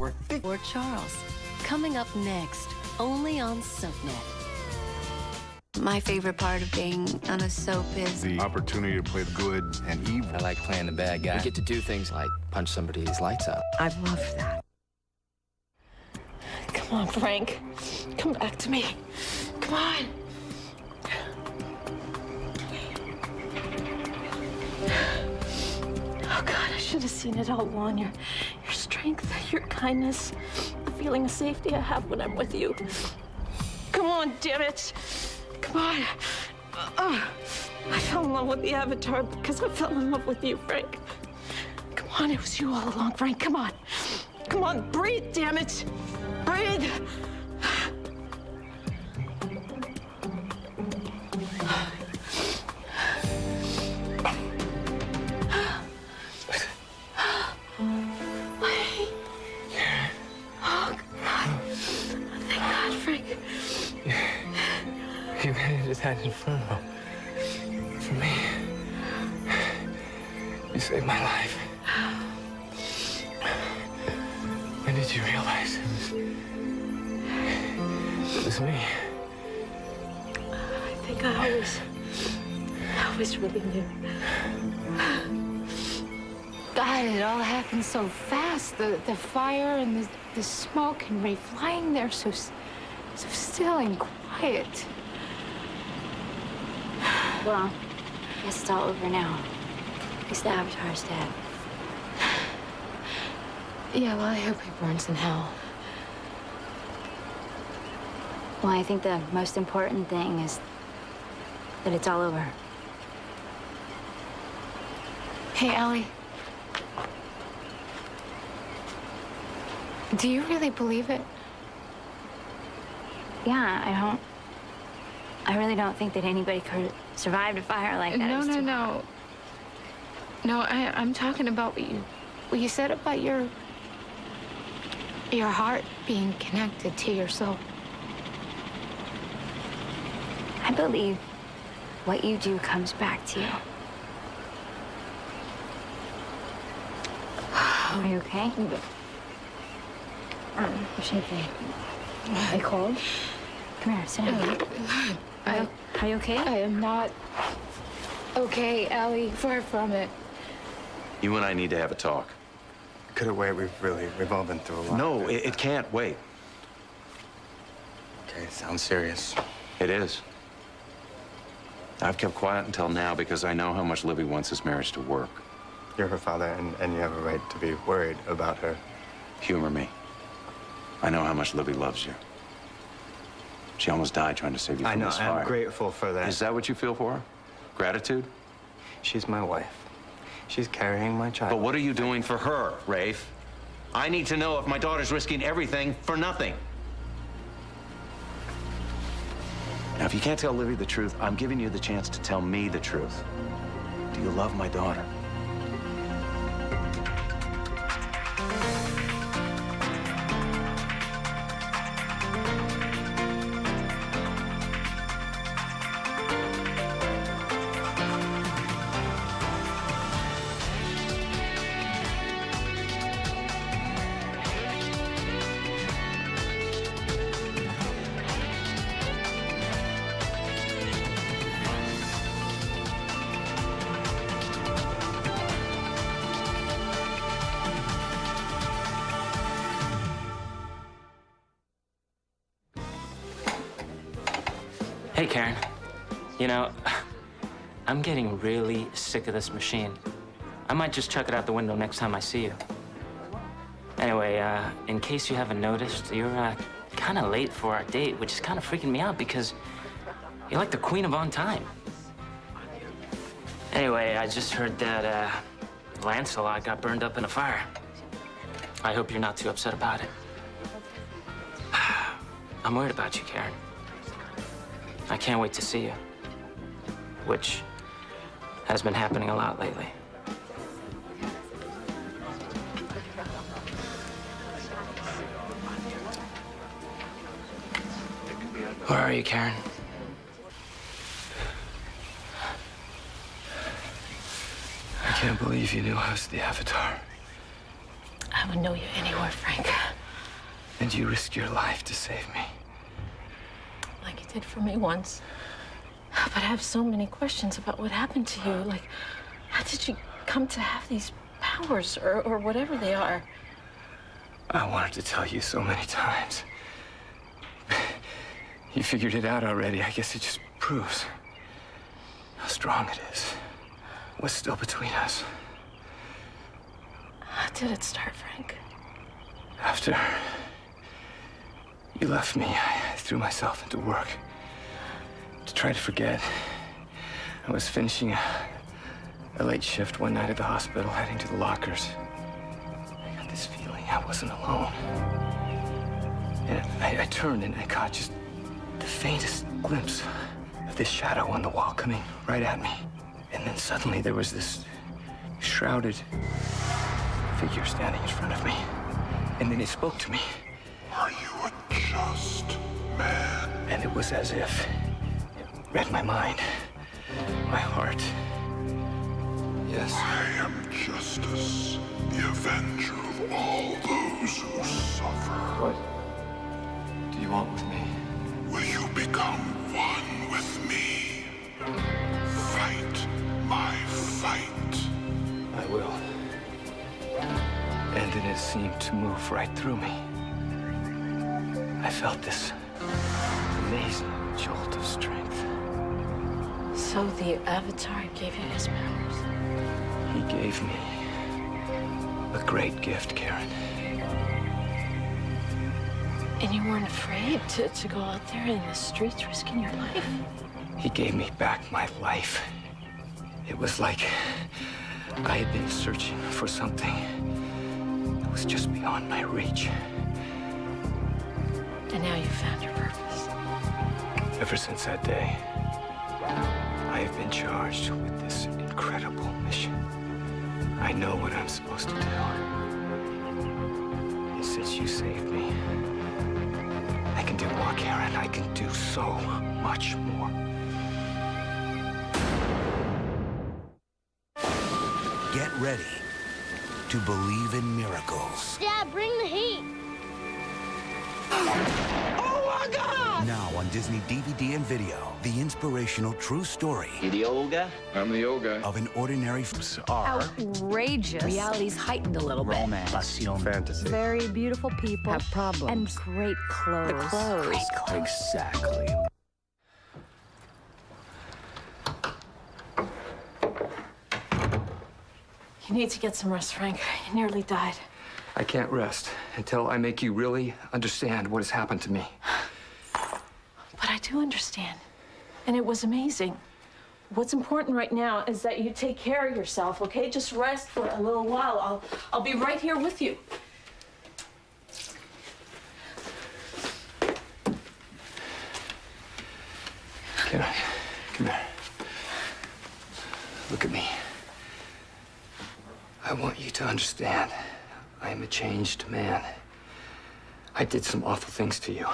worth big. Or Charles. Coming up next, only on SoapNet. My favorite part of being on a soap is the opportunity to play the good and evil. I like playing the bad guy. We get to do things like punch somebody's lights out. I love that. Come on, Frank. Come back to me. Come on. Oh, God, I should have seen it all along. Your strength, your kindness, the feeling of safety I have when I'm with you. Come on, damn it. Come on. I fell in love with the Avatar because I fell in love with you, Frank. Come on, it was you all along, Frank. Come on. Come on, breathe, damn it. Breathe. You really just had Inferno. For me. You saved my life. When did you realize it was me? I think I always really knew. God, it all happened so fast. The fire and the smoke and Ray flying there so still and quiet. Well, I guess it's all over now. At least the Avatar's dead. Yeah, well, I hope he burns in hell. Well, I think the most important thing is that it's all over. Hey, Allie. Do you really believe it? Yeah, I really don't think that anybody could have survived a fire like that. No, I'm talking about what you said about your heart being connected to your soul. I believe what you do comes back to you. Are you okay? You're shaking. Are you cold? Come here, sit down. Are you okay? I am not okay, Allie. Far from it. You and I need to have a talk. Could it wait? We've all been through a lot. No, it can't wait. Okay, sounds serious. It is. I've kept quiet until now because I know how much Libby wants this marriage to work. You're her father, and you have a right to be worried about her. Humor me. I know how much Libby loves you. She almost died trying to save you from this fire. I'm grateful for that. Is that what you feel for her? Gratitude? She's my wife. She's carrying my child. But what are you doing for her, Rafe? I need to know if my daughter's risking everything for nothing. Now, if you can't tell Libby the truth, I'm giving you the chance to tell me the truth. Do you love my daughter? Hey, Karen. You know, I'm getting really sick of this machine. I might just chuck it out the window next time I see you. Anyway, in case you haven't noticed, you're kind of late for our date, which is kind of freaking me out because you're like the queen of on time. Anyway, I just heard that Lancelot got burned up in a fire. I hope you're not too upset about it. I'm worried about you, Karen. I can't wait to see you, which has been happening a lot lately. Where are you, Karen? I can't believe you knew I was the Avatar. I would know you anywhere, Frank. And you risked your life to save me. Like you did for me once. But I have so many questions about what happened to you. Like, how did you come to have these powers or whatever they are? I wanted to tell you so many times. You figured it out already. I guess it just proves how strong it is. What's still between us? How did it start, Frank? After you left me, I threw myself into work to try to forget. I was finishing a late shift one night at the hospital, heading to the lockers. I got this feeling I wasn't alone. And I turned and I caught just the faintest glimpse of this shadow on the wall coming right at me. And then suddenly there was this shrouded figure standing in front of me. And then it spoke to me. Are you a just man? And it was as if it read my mind, my heart. Yes. I am justice, the avenger of all those who suffer. What do you want with me? Will you become one with me? Fight my fight. I will. And then it seemed to move right through me. I felt this amazing jolt of strength. So the Avatar gave you his powers? He gave me a great gift, Karen. And you weren't afraid to go out there in the streets risking your life? He gave me back my life. It was like I had been searching for something that was just beyond my reach. And now you found your purpose. Ever since that day, I have been charged with this incredible mission. I know what I'm supposed to do. And since you saved me, I can do more, Karen. I can do so much more. Get ready to believe in miracles. Dad, bring the heat. Oh my God! Now on Disney DVD and video, the inspirational true story. You the old guy? I'm the old guy. Of an ordinary Outrageous. Reality's heightened a little bit. Romance. Passion. Fantasy. Very beautiful people. Have problems. And great clothes. The clothes. Great clothes. Exactly. You need to get some rest, Frank. You nearly died. I can't rest until I make you really understand what has happened to me. But I do understand. And it was amazing. What's important right now is that you take care of yourself, okay? Just rest for a little while. I'll be right here with you. Karen, come here. Look at me. I want you to understand. I am a changed man. I did some awful things to you.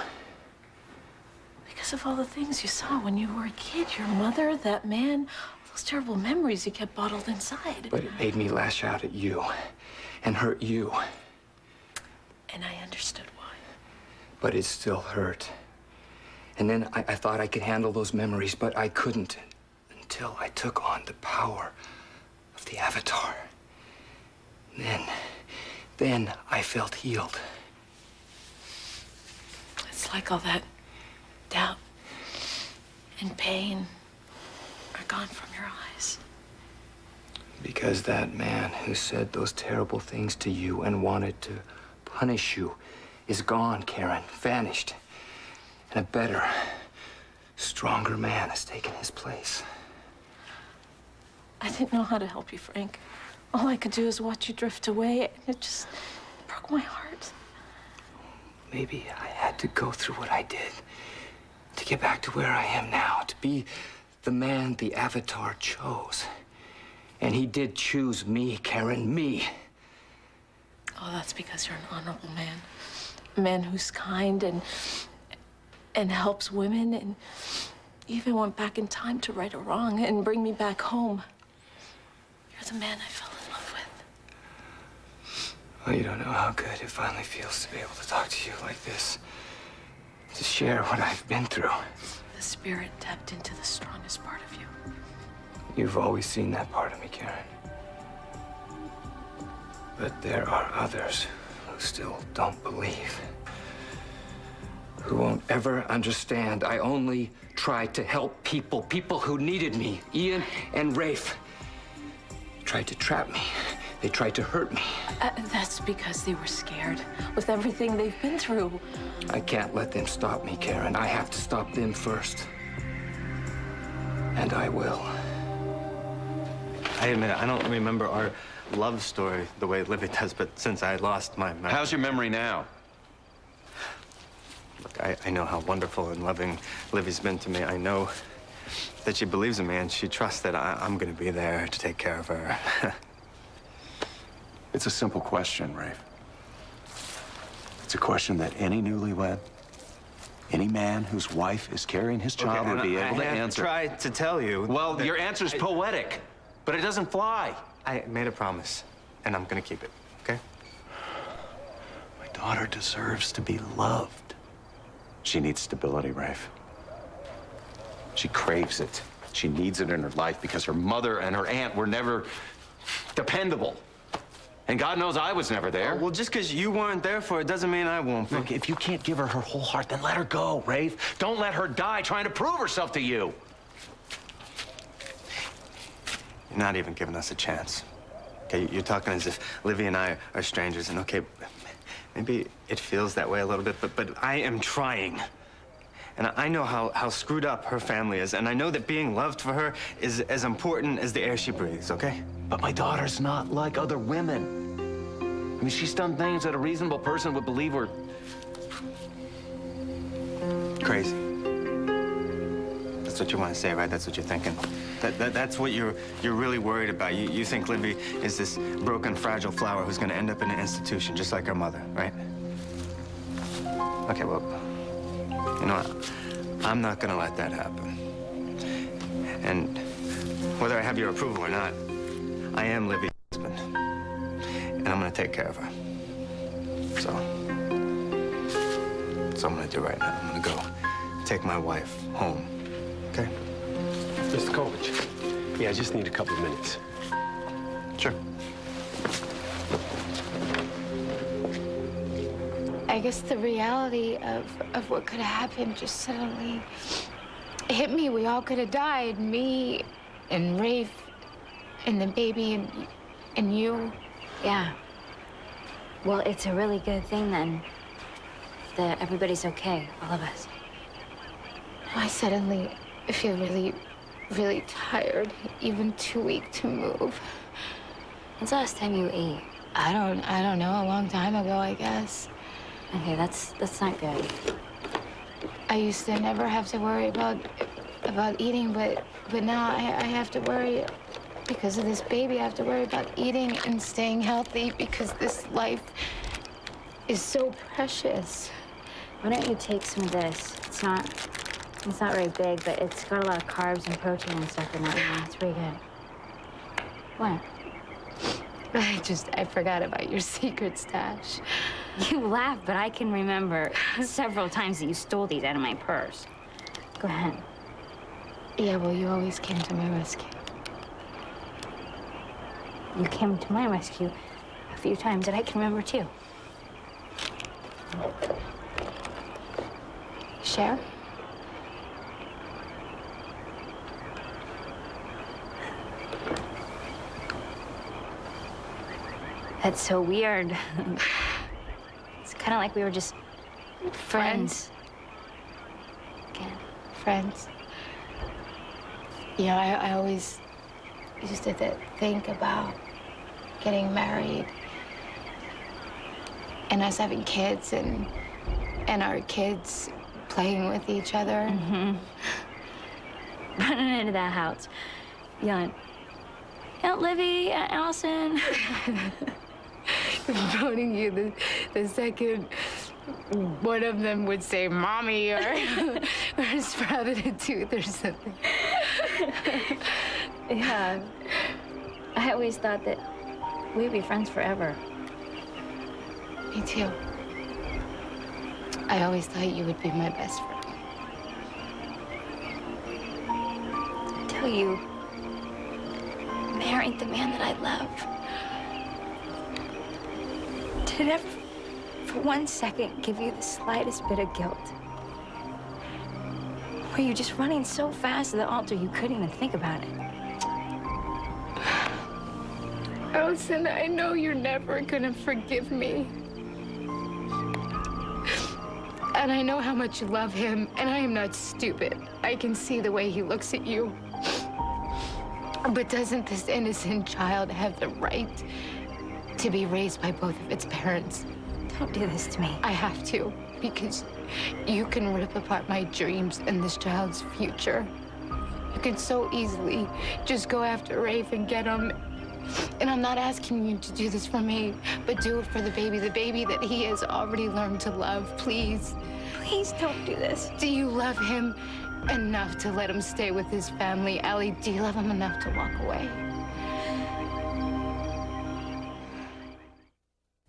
Because of all the things you saw when you were a kid, your mother, that man, all those terrible memories you kept bottled inside. But it made me lash out at you and hurt you. And I understood why. But it still hurt. And then I thought I could handle those memories, but I couldn't until I took on the power of the Avatar. Then I felt healed. It's like all that doubt and pain are gone from your eyes. Because that man who said those terrible things to you and wanted to punish you is gone, Karen, vanished. And a better, stronger man has taken his place. I didn't know how to help you, Frank. All I could do is watch you drift away, and it just broke my heart. Maybe I had to go through what I did to get back to where I am now, to be the man the Avatar chose. And he did choose me, Karen, me. Oh, that's because you're an honorable man. A man who's kind and helps women, and even went back in time to right a wrong and bring me back home. You're the man I fell in love with. Oh, you don't know how good it finally feels to be able to talk to you like this. To share what I've been through. The spirit tapped into the strongest part of you. You've always seen that part of me, Karen. But there are others who still don't believe. Who won't ever understand. I only tried to help people who needed me. Ian and Rafe tried to trap me. They tried to hurt me. That's because they were scared with everything they've been through. I can't let them stop me, Karen. I have to stop them first. And I will. I admit, I don't remember our love story the way Livy does, but since I lost my memory... How's your memory now? Look, I know how wonderful and loving Livy's been to me. I know that she believes in me and she trusts that I'm gonna be there to take care of her. It's a simple question, Rafe. It's a question that any newlywed, any man whose wife is carrying his child would be able to answer. I tried to tell you. Well, your answer's poetic, but it doesn't fly. I made a promise, and I'm gonna keep it, okay? My daughter deserves to be loved. She needs stability, Rafe. She craves it. She needs it in her life because her mother and her aunt were never dependable. And God knows I was never there. Well, just because you weren't there for it doesn't mean I won't be. Look, if you can't give her her whole heart, then let her go, Rafe. Don't let her die trying to prove herself to you. You're not even giving us a chance. Okay, you're talking as if Livy and I are strangers, and okay, maybe it feels that way a little bit, but I am trying. And I know how screwed up her family is, and I know that being loved for her is as important as the air she breathes, okay? But my daughter's not like other women. I mean, she's done things that a reasonable person would believe were... crazy. That's what you want to say, right? That's what you're thinking. That's what you're really worried about. You think Livy is this broken, fragile flower who's going to end up in an institution just like her mother, right? Okay, well, you know what? I'm not going to let that happen. And whether I have your approval or not, I am Livy's husband. And I'm going to take care of her. So that's what I'm going to do right now. I'm going to go take my wife home. Okay? Mr. Kovich, yeah, I just need a couple of minutes. Sure. I guess the reality of what could have happened just suddenly hit me. We all could have died. Me and Rafe and the baby and you. Yeah. Well, it's a really good thing then that everybody's okay, all of us. I suddenly feel really, really tired, even too weak to move. When's the last time you ate? I don't know, a long time ago, I guess. Okay, that's not good. I used to never have to worry about eating, but now I have to worry because of this baby. I have to worry about eating and staying healthy because this life is so precious. Why don't you take some of this? It's not very big, but it's got a lot of carbs and protein and stuff in it. It's pretty good. What? I forgot about your secret stash. You laugh, but I can remember several times that you stole these out of my purse. Go ahead. Yeah, well, you always came to my rescue. You came to my rescue a few times that I can remember, too. Share? That's so weird. It's kind of like we were just friends. Again. Friends. You know, I always used to think about getting married and us having kids and our kids playing with each other. Mm-hmm. Running into that house, yelling, Aunt Livy, Aunt Allison. Voting you the second one of them would say mommy or sprouted a tooth or something. Yeah. I always thought that we'd be friends forever. Me too. I always thought you would be my best friend. Until you married the man that I love. Did it ever, for 1 second, give you the slightest bit of guilt? Were you just running so fast to the altar you couldn't even think about it? Allison, I know you're never gonna forgive me. And I know how much you love him, and I am not stupid. I can see the way he looks at you. But doesn't this innocent child have the right to be raised by both of its parents? Don't do this to me. I have to, because you can rip apart my dreams and this child's future. You can so easily just go after Rafe and get him. And I'm not asking you to do this for me, but do it for the baby that he has already learned to love, please. Please don't do this. Do you love him enough to let him stay with his family? Allie, do you love him enough to walk away?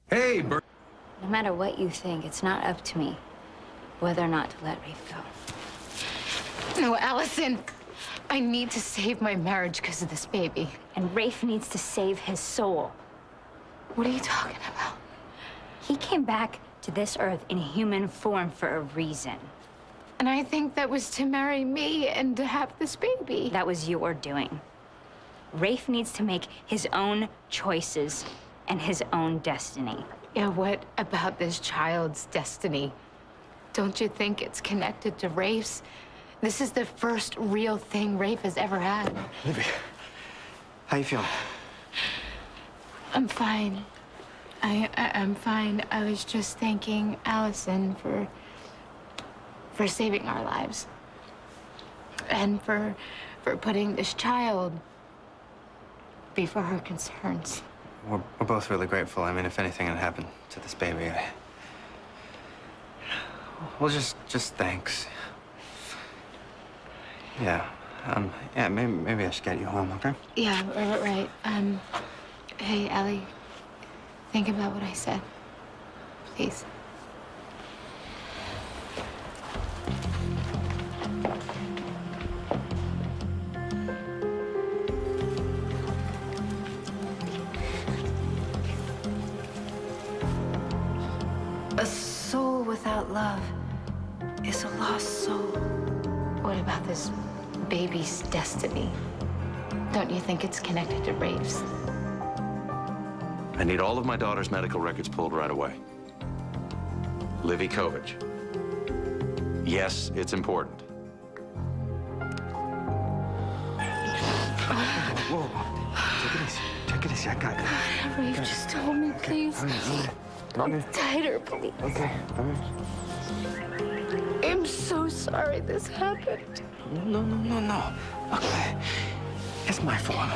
Hey, Bert. No matter what you think, it's not up to me whether or not to let Rafe go. No, Allison. I need to save my marriage because of this baby. And Rafe needs to save his soul. What are you talking about? He came back to this earth in human form for a reason. And I think that was to marry me and to have this baby. That was your doing. Rafe needs to make his own choices and his own destiny. Yeah, what about this child's destiny? Don't you think it's connected to Rafe's? This is the first real thing Rafe has ever had. Libby, how you feeling? I'm fine. I'm fine. I was just thanking Allison for saving our lives. And for putting this child before her concerns. We're both really grateful. I mean, if anything had happened to this baby, well, just thanks. Yeah, maybe I should get you home, okay? Yeah, right. Hey, Allie, think about what I said, please. A soul without love is a lost soul. What about this baby's destiny? Don't you think it's connected to Rafe's? I need all of my daughter's medical records pulled right away. Livy Kovich. Yes, it's important. Whoa. Take it easy. I got it. Rafe, just hold me, please. Okay. Tighter, please. Okay. All right. I'm so sorry this happened. No. Okay. It's my fault.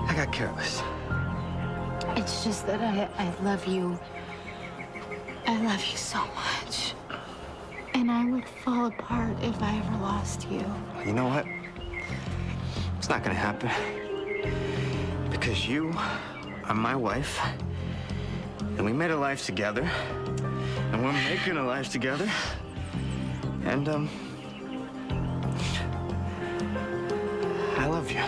I got careless. It's just that I love you. I love you so much. And I would fall apart if I ever lost you. You know what? It's not gonna happen. Because you are my wife. And we made a life together. And we're making a life together. And, I love you.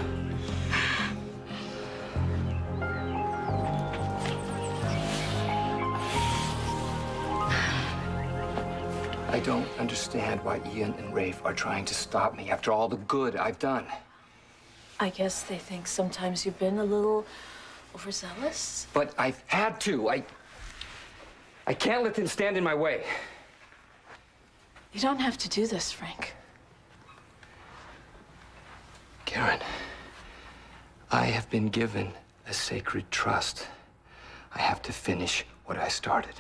I don't understand why Ian and Rafe are trying to stop me after all the good I've done. I guess they think sometimes you've been a little overzealous. But I've had to. I can't let them stand in my way. You don't have to do this, Frank. Karen, I have been given a sacred trust. I have to finish what I started.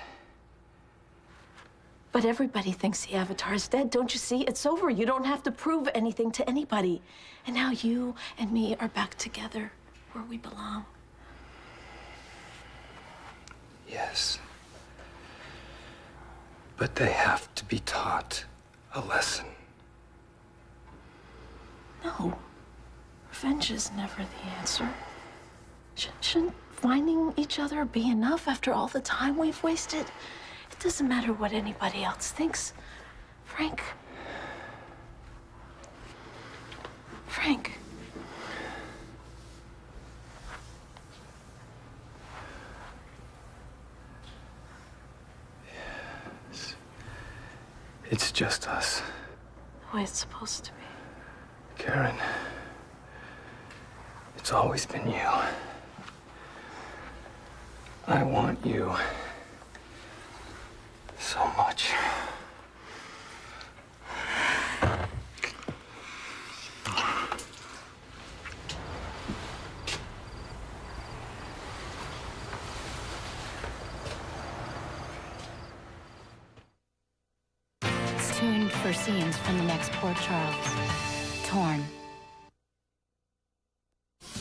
But everybody thinks the Avatar's dead. Don't you see? It's over. You don't have to prove anything to anybody. And now you and me are back together where we belong. Yes. But they have to be taught a lesson. No. Revenge is never the answer. Shouldn't finding each other be enough after all the time we've wasted? It doesn't matter what anybody else thinks. Frank. Frank. It's just us. The way it's supposed to be. Karen, it's always been you. I want you so much. Tuned for scenes from the next Port Charles. Torn.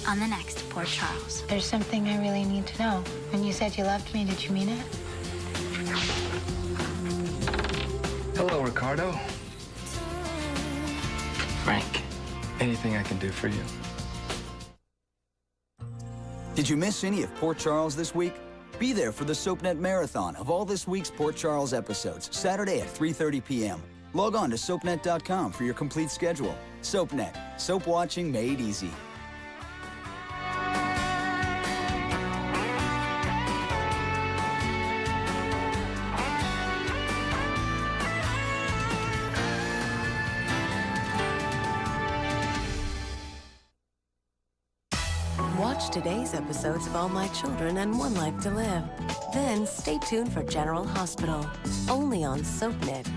On the next Port Charles. There's something I really need to know. When you said you loved me, did you mean it? Hello, Ricardo. Frank, anything I can do for you? Did you miss any of Port Charles this week? Be there for the SoapNet marathon of all this week's Port Charles episodes, Saturday at 3:30 p.m. Log on to soapnet.com for your complete schedule. SoapNet, soap watching made easy. Watch today's episodes of All My Children and One Life to Live. Then stay tuned for General Hospital, only on SoapNet.